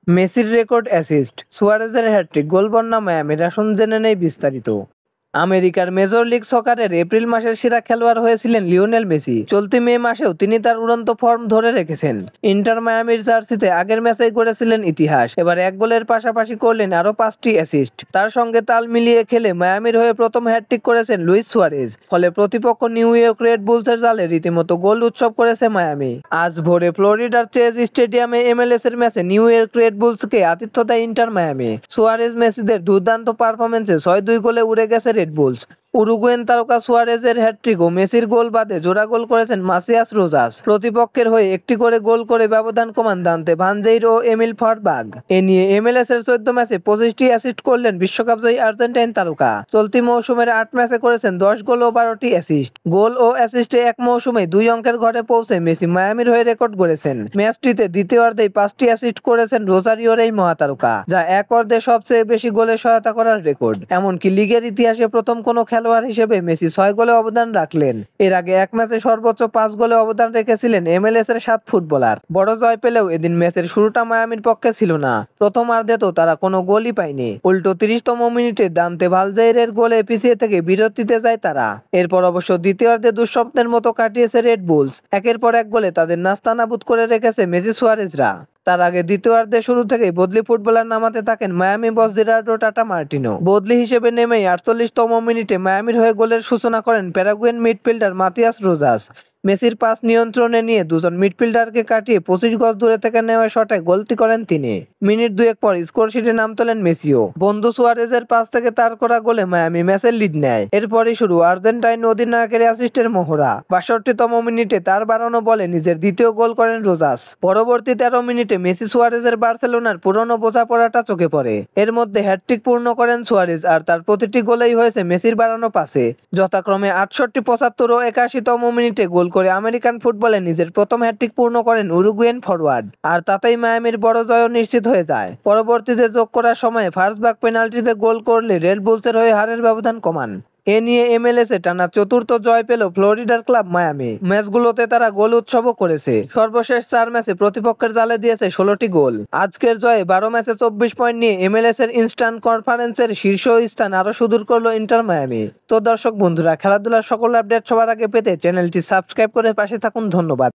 মেসির record assist, সুয়ারেজের hat trick, গোল বন্যা মায়ামির। আসুন জেনে নেই বিস্তারিত। আমেরিকার মেজর লিগ সকারের এপ্রিল মাসের সেরা খেলোয়াড় হয়েছিলেন লিওনেল মেসি। চলতি মে মাসেও তিনি তার উড়ন্ত ফর্ম ধরে রেখেছেন। ইন্টার মায়ামির জার্সিতে আগের ম্যাচেই গড়েছিলেন ইতিহাস। এবার এক গোলের পাশাপাশি করলেন আরও 5টি অ্যাসিস্ট। তার সঙ্গে তাল মিলিয়ে খেলে মায়ামির হয়ে প্রথম হ্যাটট্রিক করেছেন লুইস সুয়ারেজ। ফলে প্রতিপক্ষ নিউ ইয়র্ক রেড বুলসের জালে রীতিমতো গোল উৎসব করেছে মায়ামি। আজ ভোরে ফ্লোরিডার চেজ স্টেডিয়ামে এমএলএস এর ম্যাচে নিউ ইয়র্ক রেড বুলসকে আতিথ্য দেয় ইন্টার মায়ামি। সুয়ারেজ মেসিদের দুর্দান্ত পারফরমেন্সে 6-2 গোলে উড়ে গেছে রেড বুলস। উরুগুয়েন তারকা সুয়ারেজের হ্যাটট্রিক ও মেসির গোল বাদে জোড়া গোল করেছেন মাসিয়াস রোজাস। প্রতিপক্ষের হয়ে একটি করে গোল করে ব্যবধান কমান দান্তে ভানজেইর ও এমিল ফরবাগ। এ নিয়ে এমএলএস এর 14 ম্যাচে 25টি অ্যাসিস্ট করলেন বিশ্বকাপজয়ী আর্জেন্টাইন তারকা। চলতি মৌসুমের 8 ম্যাচে করেছেন 10 গোল ও 12টি অ্যাসিস্ট। গোল ও অ্যাসিস্টে এক মৌসুমে 2 অঙ্কের ঘরে পৌঁছে মেসি মায়ামির হয়ে রেকর্ড গড়েছেন। ম্যাচটিতে দ্বিতীয়ার্ধেই 5টি অ্যাসিস্ট করেছেন রোজারিওর এই মহাতারকা, যা এক অর্ধে সবচেয়ে বেশি গোলে সহায়তা করার রেকর্ড। এমনকি লিগের ইতিহাসে প্রথম কোনো খেলোয়াড় হিসেবে মেসি 6 গোলে অবদান রাখলেন। এর আগে এক ম্যাচে সর্বোচ্চ 5 গোলে অবদান রেখেছিলেন এমএলএস এর 7 ফুটবলার। বড় জয় পেলেও এদিন ম্যাচের শুরুটা মায়ামির পক্ষে ছিল না। প্রথমার্ধেও তারা কোনো গোলই পায়নি। উল্টো 30তম মিনিটে দান্তে ভালজেইরের গোলে পিছিয়ে থেকে বিরতিতে যায় তারা। এরপর অবশ্য দ্বিতীয়ার্ধে দুঃস্বপ্নের মতো কাটিয়েছে রেড বুলস। একের পর এক গোলে তাদের নাস্তানাবুদ করে রেখেছে মেসি সুয়ারেজরা। তার আগে দ্বিতীয়ার্ধের শুরু থেকেই বদলি ফুটবলার নামাতে থাকেন মায়ামি বস জেরার্ডো টাটা মার্টিনো। বদলি হিসেবে নেমেই 48তম মিনিটে মায়ামির হয়ে গোলের সূচনা করেন প্যারাগুয়েন মিডফিল্ডার মাতিয়াস রোজাস। মেসির পাস নিয়ন্ত্রণে নিয়ে দুজন মিডফিল্ডারকে কাটিয়ে 25 গজ দূরে থেকে নেওয়া শটে গোলটি করেন তিনি। মিনিট দুয়েক পর স্কোরশিটে নাম তোলেন মেসিও। বন্ধু সুয়ারেজের পাস থেকে তার করা গোলে মায়ামি ম্যাচের লিড নেয়। এরপরই শুরু আর্জেন্টাইন অধিনায়কের অ্যাসিস্টের মহড়া। 62তম মিনিটে তার বাড়ানো বলে নিজের দ্বিতীয় গোল করেন রোজাস। পরবর্তী 13 মিনিটে মেসি সুয়ারেজের বার্সেলোনার পুরনো বোঝাপড়াটা চোখে পড়ে। এর মধ্যে হ্যাটট্রিক পূর্ণ করেন সুয়ারেজ, আর তার প্রতিটি গোলেই হয়েছে মেসির বাড়ানো পাসে। যথাক্রমে 68, 75 ও 81তম মিনিটে গোল করে আমেরিকান ফুটবলে নিজের প্রথম হ্যাটট্রিক পূর্ণ করেন উরুগুয়েন ফরওয়ার্ড। আর তাতেই মায়ামির বড় জয় নিশ্চিত হয়ে যায়। পরবর্তীতে যোগ করার সময় ফার্স্টবাক পেনাল্টিতে গোল করলে রেড বুলসের হয়ে হারের ব্যবধান কমান। এ নিয়ে এমএলএস এ টানা 4র্থ জয় পেল ফ্লোরিডার ক্লাব মায়ামি। ম্যাচগুলোতে তারা গোল উৎসবও করেছে। সর্বশেষ 4 ম্যাচে প্রতিপক্ষের জালে দিয়েছে 16টি গোল। আজকের জয়ে 12 ম্যাচে 24 পয়েন্ট নিয়ে এমএলএস এর ইস্টার্ন কনফারেন্সের শীর্ষ স্থান আরো সুদূর করলো ইন্টার মায়ামি। তো দর্শক বন্ধুরা, খেলাধুলার সকল আপডেট সবার আগে পেতে চ্যানেলটি সাবস্ক্রাইব করে পাশে থাকুন। ধন্যবাদ।